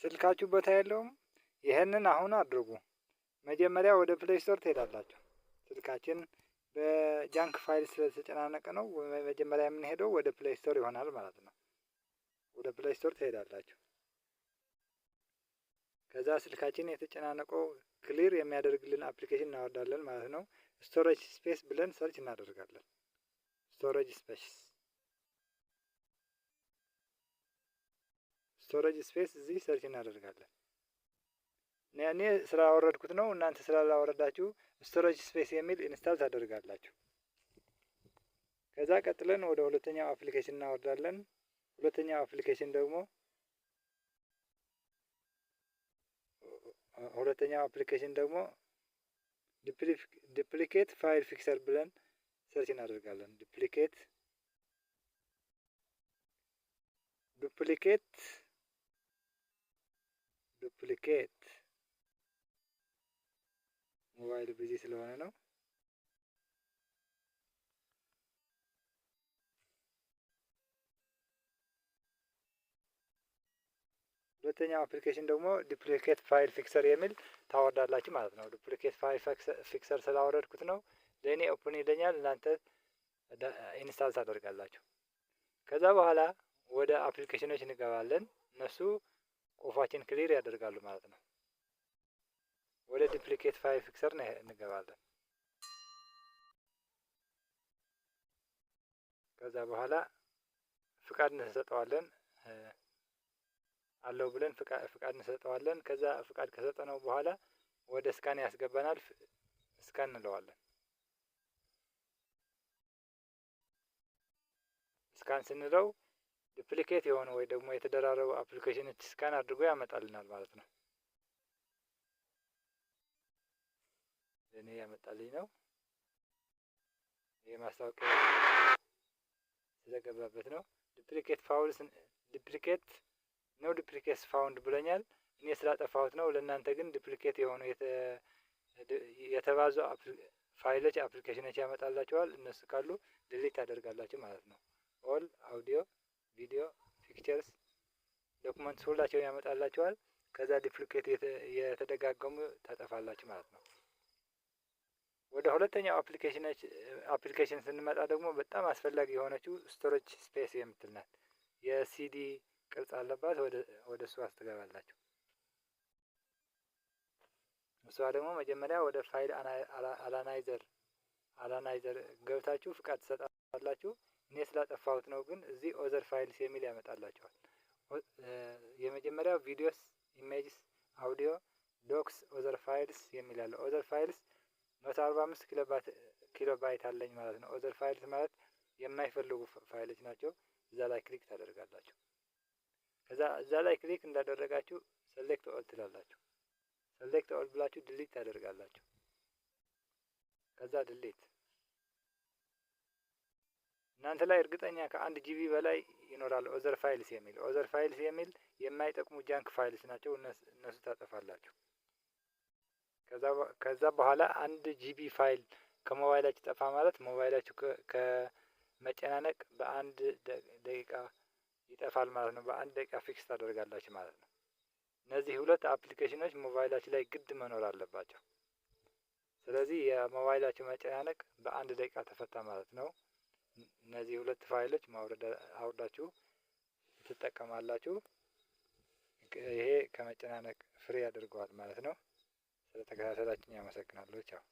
ስልካችሁ ቦታ የለውም? ይህንን አሁን አድርጉ። መጀመሪያ ወደ ፕሌይ ስቶር ትሄዳላችሁ። ስልካችን በጃንክ ፋይል ስለተጨናነቀ ነው መጀመሪያ የምንሄደው ወደ ፕሌይ ስቶር ይሆናል ማለት ነው። ወደ ፕሌይ ስቶር ትሄዳላችሁ። ከዛ ስልካችን የተጨናነቀው ክሊር የሚያደርግልን አፕሊኬሽን እናወርዳለን ማለት ነው። ስቶሬጅ ስፔስ ብለን ሰርች እናደርጋለን። ስቶሬጅ ስፔስ እዚህ ሰርች እናደርጋለን። እኔ ስላወረድኩት ነው። እናንተ ስላላወረዳችሁ ስቶሬጅ ስፔስ የሚል ኢንስታል ታደርጋላችሁ። ከዛ ቀጥለን ወደ ሁለተኛው አፕሊኬሽን እናወርዳለን። ሁለተኛው አፕሊኬሽን ደግሞ ዱፕሊኬት ፋይል ፊክሰር ብለን ሰርች እናደርጋለን። ዱፕሊኬት ሞባይል ቢዚ ስለሆነ ነው። ሁለተኛው አፕሊኬሽን ደግሞ ዱፕሊኬት ፋይል ፊክሰር የሚል ታወርዳላችሁ ማለት ነው። ዱፕሊኬት ፋይል ፊክሰር ስላወረድኩት ነው ለእኔ ኦፕን ይለኛል። እናንተ ኢንስታል ታደርጋላችሁ። ከዛ በኋላ ወደ አፕሊኬሽኖች እንገባለን። እነሱ ቁልፋችን ክሊር ያደርጋሉ ማለት ነው። ወደ ዱፕሊኬት ፋይል ፊክሰር እንገባለን። ከዛ በኋላ ፍቃድ እንሰጠዋለን። አለው ብለን ፍቃድ እንሰጠዋለን። ከዛ ፍቃድ ከሰጠነው በኋላ ወደ ስካን ያስገባናል። ስካን እንለዋለን። ስካን ስንለው ዱፕሊኬት የሆነ ወይ ደግሞ የተደራረቡ አፕሊኬሽኖች ስካን አድርጎ ያመጣልናል ማለት ነው። እኔ ያመጣልኝ ነው። ይሄ ማስታወቂያ ስለገባበት ነው። ዱፕሊኬት ፋውንድ ብለኛል። እኔ ስላጠፋሁት ነው። ለእናንተ ግን ዱፕሊኬት የሆኑ የተባዙ ፋይሎች አፕሊኬሽኖች ያመጣላችኋል። እነሱ ካሉ ዲሊት ታደርጋላችሁ ማለት ነው። ኦል አውዲዮ፣ ቪዲዮ፣ ፒክቸርስ፣ ዶክመንትስ ሁላቸውን ያመጣላችኋል። ከዛ ዱፕሊኬት የተደጋገሙ ታጠፋላችሁ ማለት ነው። ወደ ሁለተኛው አፕሊኬሽን ስንመጣ ደግሞ በጣም አስፈላጊ የሆነችው ስቶሬጅ ስፔስ የምትል ናት። የሲዲ ቅርጽ አለባት። ወደ እሷ ትገባላችሁ። እሷ ደግሞ መጀመሪያ ወደ ፋይል አናላይዘር ገብታችሁ ፍቃድ ትሰጣላችሁ። እኔ ስላጠፋሁት ነው፣ ግን እዚህ ኦዘር ፋይልስ የሚል ያመጣላችኋል። የመጀመሪያው ቪዲዮስ፣ ኢሜጅስ፣ አውዲዮ፣ ዶክስ፣ ኦዘር ፋይልስ የሚል አለ። ኦዘር ፋይልስ 145 ኪሎ ባይት አለኝ ማለት ነው። ኦዘር ፋይልስ ማለት የማይፈልጉ ፋይሎች ናቸው። እዛ ላይ ክሊክ ታደርጋላችሁ። ከዛ እዛ ላይ ክሊክ እንዳደረጋችሁ ሰሌክት ኦል ትላላችሁ። ሰሌክት ኦል ብላችሁ ዲሊት ታደርጋላችሁ። ከዛ ዲሊት እናንተ ላይ እርግጠኛ ከ1 ጂቢ በላይ ይኖራል። ኦዘር ፋይልስ የሚል የማይጠቅሙ ጃንክ ፋይልስ ናቸው። እነሱ ታጠፋላችሁ። ከዛ በኋላ 1 ጂቢ ፋይል ከሞባይላችሁ ጠፋ ማለት ሞባይላችሁ ከመጨናነቅ በ1 ደቂቃ ይጠፋል ማለት ነው። በ1 ደቂቃ ፊክስ ታደርጋላችሁ ማለት ነው። እነዚህ ሁለት አፕሊኬሽኖች ሞባይላችሁ ላይ ግድ መኖር አለባቸው። ስለዚህ የሞባይላችሁ መጨናነቅ በ1 ደቂቃ ተፈታ ማለት ነው። እነዚህ ሁለት ፋይሎች አውርዳችሁ ትጠቀማላችሁ። ይሄ ከመጨናነቅ ፍሪ ያደርገዋል ማለት ነው። ስለተከታተላችሁኝ አመሰግናለሁ። ቻው።